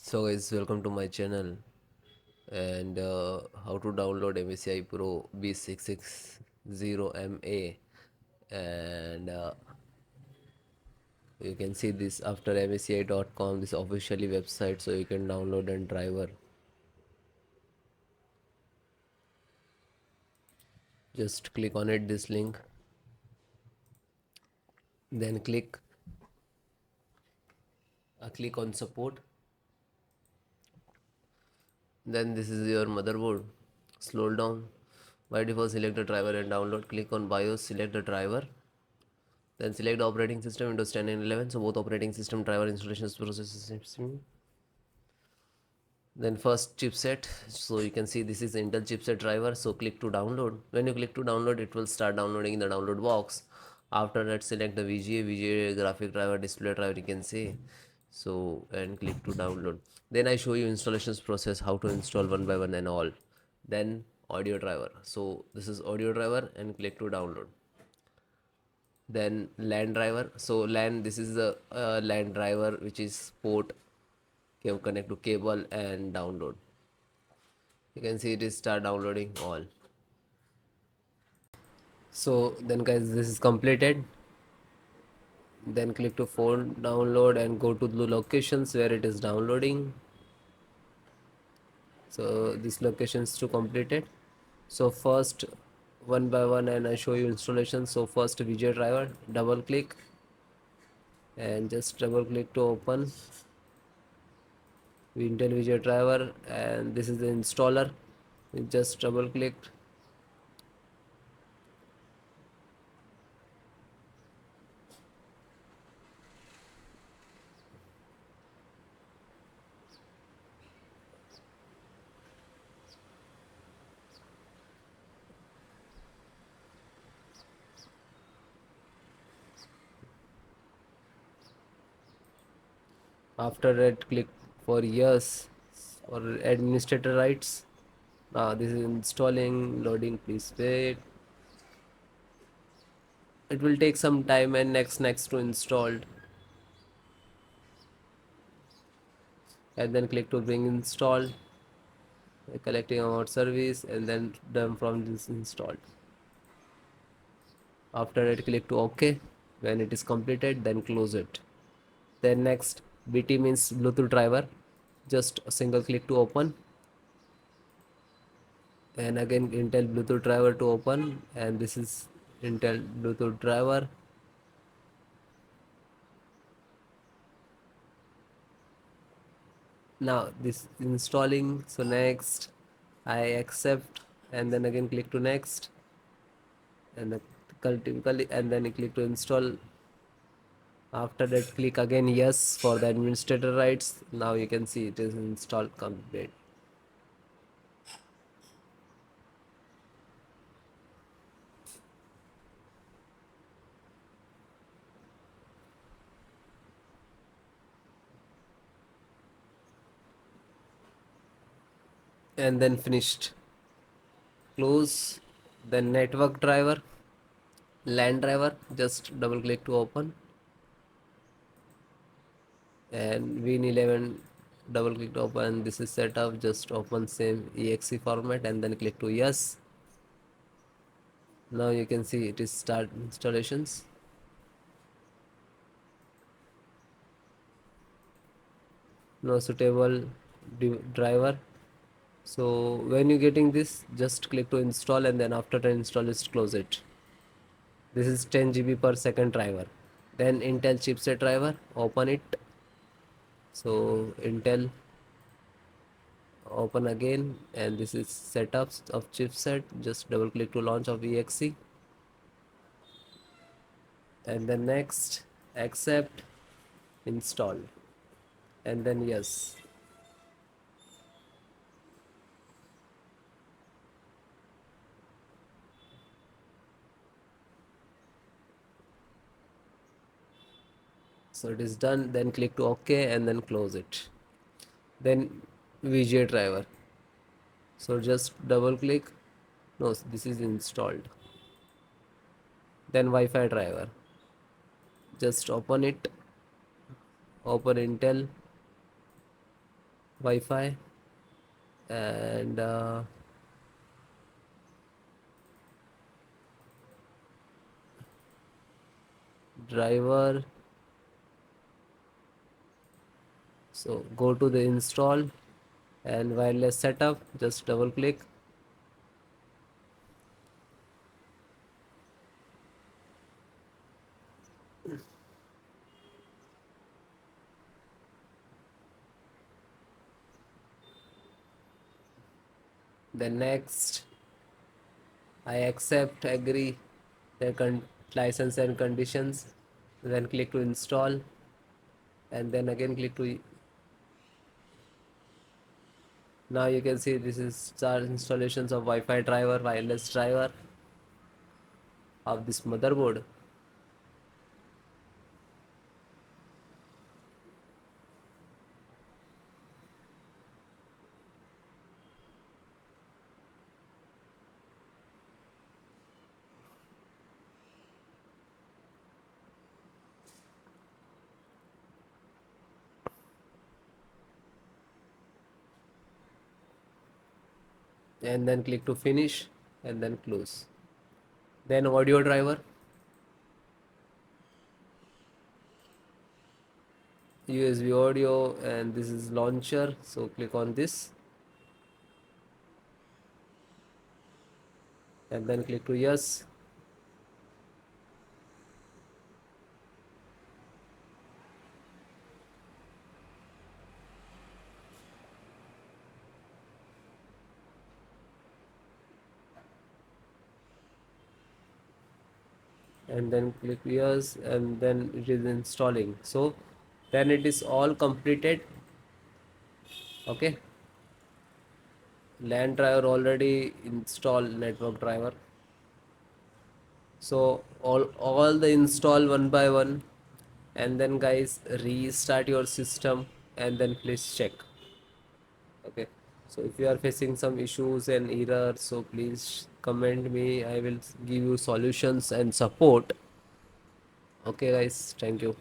So guys, welcome to my channel and how to download MSI Pro B660M-A and you can see this after msi.com, this officially website, so you can download and driver. Just click on it, this link, then click on support. Then this is your motherboard. Scroll down. By default, select the driver and download. Click on BIOS, select the driver. Then select the operating system, Windows 10 and 11. So both operating system driver installations process. Then first chipset. So you can see this is Intel chipset driver. So click to download. When you click to download, it will start downloading in the download box. After that, select the VGA graphic driver, display driver. You can see. So and click to download. Then I show you installations process, how to install one by one and all. Then audio driver. So this is audio driver and click to download. Then LAN driver. So LAN, this is the LAN driver which is port can connect to cable and download. You can see it is start downloading all. So then guys, this is completed. Then click to phone download and go to the locations where it is downloading. So this locations to completed. So first one by one and I show you installation. So first VGA driver, double click and just double click to open Intel VGA driver, and this is the installer. You just double click. After that, click for yes or administrator rights. Now this is installing, loading, please wait. It will take some time and next to installed, and then click to bring installed, collecting about service, and then done from this installed. After that, click to OK. When it is completed, then close it. Then next, BT means Bluetooth driver. Just a single click to open, and again Intel Bluetooth driver to open, and this is Intel Bluetooth driver. Now this installing, so next I accept, and then again click to next, and typically, and then click to install. After that, click again yes for the administrator rights. Now you can see it is installed complete. And then finished. Close. Then network driver, LAN driver, just double click to open, and Win11 double click to open. This is set up, just open same exe format and then click to yes. Now you can see it is start installations. No suitable driver. So when you getting this, just click to install, and then after the install, just close it. This is 10 GB per second driver. Then Intel chipset driver, open it. So Intel, open again, and this is setups of chipset. Just double click to launch of exe, and then next, accept, install, and then yes. So it is done. Then click to OK and then close it. Then VGA driver. So just double click. No, this is installed. Then Wi-Fi driver. Just open it. Open Intel. Wi-Fi, and driver. So go to the install and wireless setup, just double click. Then next, I accept, agree the license and conditions. Then click to install, and then again click to. Now you can see this is start installations of Wi-Fi driver, wireless driver of this motherboard. And then click to finish and then close. Then audio driver, USB audio, and this is launcher, so click on this and then click to yes. And then click yes, and then it is installing. So then it is all completed. Okay, LAN driver already installed, network driver. So all the install one by one, and then guys restart your system and then please check. Okay, so if you are facing some issues and errors, so please comment me, I will give you solutions and support. Okay guys, thank you.